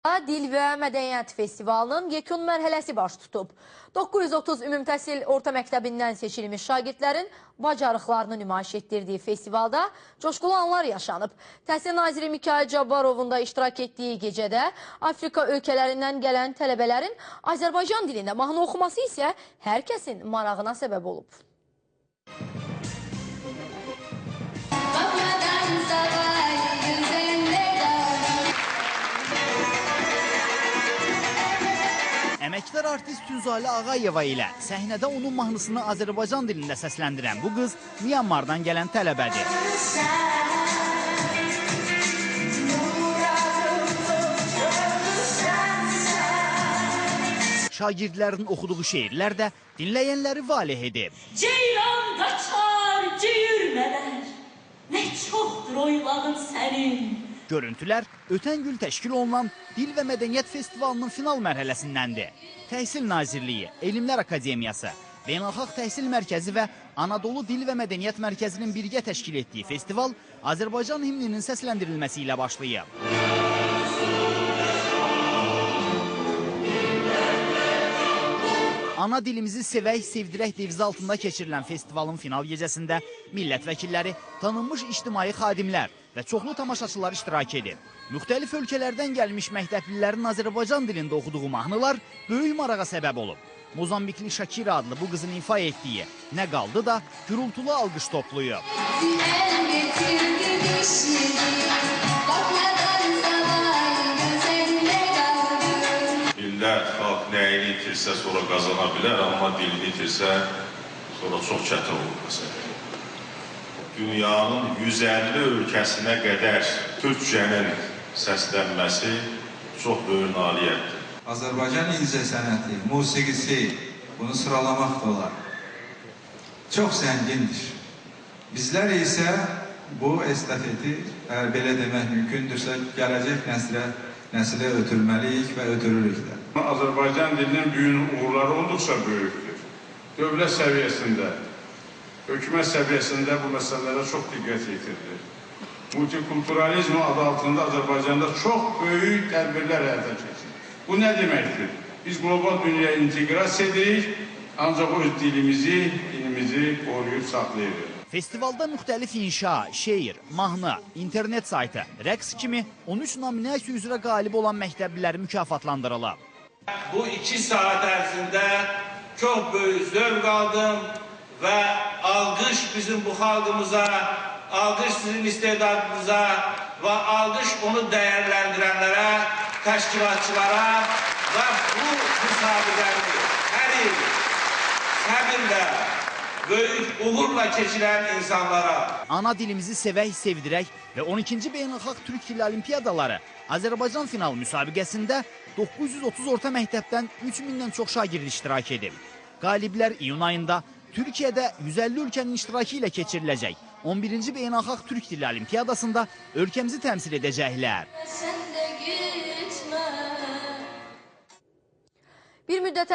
Dil və Mədəniyyət Festivalının yekun mərhələsi baş tutub. 930 ümumtəhsil orta məktəbindən seçilmiş şagirdlərin bacarıqlarını nümayiş etdirdiyi festivalda coşqulu anlar yaşanıb. Təhsil naziri Mikayıl Cabbarovun da iştirak etdiyi gecədə Afrika ölkələrindən gələn tələbələrin Azərbaycan dilində mahnı oxuması isə hər kəsin marağına səbəb olub. Əməkdar artist Tünzalə Ağayeva ilə səhnədə onun mahnısını Azərbaycan dilində səsləndirən bu qız Myanmardan gələn tələbədir. Şagirdlərin oxuduğu şeirlər də dinləyənləri valeh edib. Ceylan qaçar ciyürmələr, nə çoxdur oyladın sənin. Görüntülər ötən gün təşkil olunan Dil və Mədəniyyət Festivalının final mərhələsindəndir. Təhsil Nazirliyi, Elmlər Akademiyası, Beynəlxalq Təhsil Mərkəzi və Anadolu Dil və Mədəniyyət Mərkəzinin birgə təşkil etdiyi festival Azərbaycan himninin səsləndirilməsi ilə başlayıb. Ana dilimizi sevək, sevdirək devizi altında keçirilən festivalın final gecəsində millət vəkilləri, tanınmış ictimai xadimlər və çoxlu tamaşaçılar iştirak edib. Müxtəlif ölkələrdən gəlmiş məktəblilərin Azərbaycan dilində oxuduğu mahnılar böyük marağa səbəb olub. Mozambikli Shakira adlı bu qızın ifa etdiyi Nə qaldı da gürültülü alqış toplayıb. Millət, xalq nəyini itirsə sonra qazana bilər, amma dilini itirsə sonra çox çətin olur məsələ. Dünyanın 150 ölkəsinə qədər türkçənin səslənməsi çox böyük nailiyyətdir. Azərbaycan incəsənəti, musiqisi, bunu sıralamaq da olar. Çox zəngindir. Bizlər isə bu estafeti, əgər belə demək mümkündürsə, gələcək nəsilə ötürməliyik və ötürürük də. Azərbaycan dilinin uğurları olduqca böyükdür. Dövlət səviyyəsində, hökumət səviyyəsində bu məsələlərə çox diqqət yetirilir. Multikulturalizm adı altında Azərbaycanda çox böyük tədbirlər həyata keçirir. Bu nə deməkdir? Biz qlobal dünyaya inteqrasiya edirik, ancaq öz dilimizi, dinimizi qoruyub saxlayırıq. Festivalda müxtəlif inşa, şeir, mahnı, internet saytı, rəqs kimi 13 nominasiya üzrə qalib olan məktəbliləri mükafatlandırılıb. Bu 2 saat ərzində çox böyük zövq aldım və alqış bizim bu xalqımıza, alqış sizin istedadınıza və alqış onu dəyərləndirənlərə, təşkilatçılara və bu müsabiqəni hər il səbirlə, böyük uğurla keçirən insanlara. Ana dilimizi sevək, sevdirək və 12-ci Beynəlxalq Türk Dili Olimpiyadaları Azərbaycan final müsabiqəsində 930 orta məktəbdən 3000-dən çox şagird iştirak edib. Qaliblər iyun ayında Türkiyədə 150 ölkənin iştirakı ilə keçiriləcək 11-ci Beynəlxalq Türk Dili Olimpiyadasında ölkəmizi təmsil edəcəklər. Bir müddət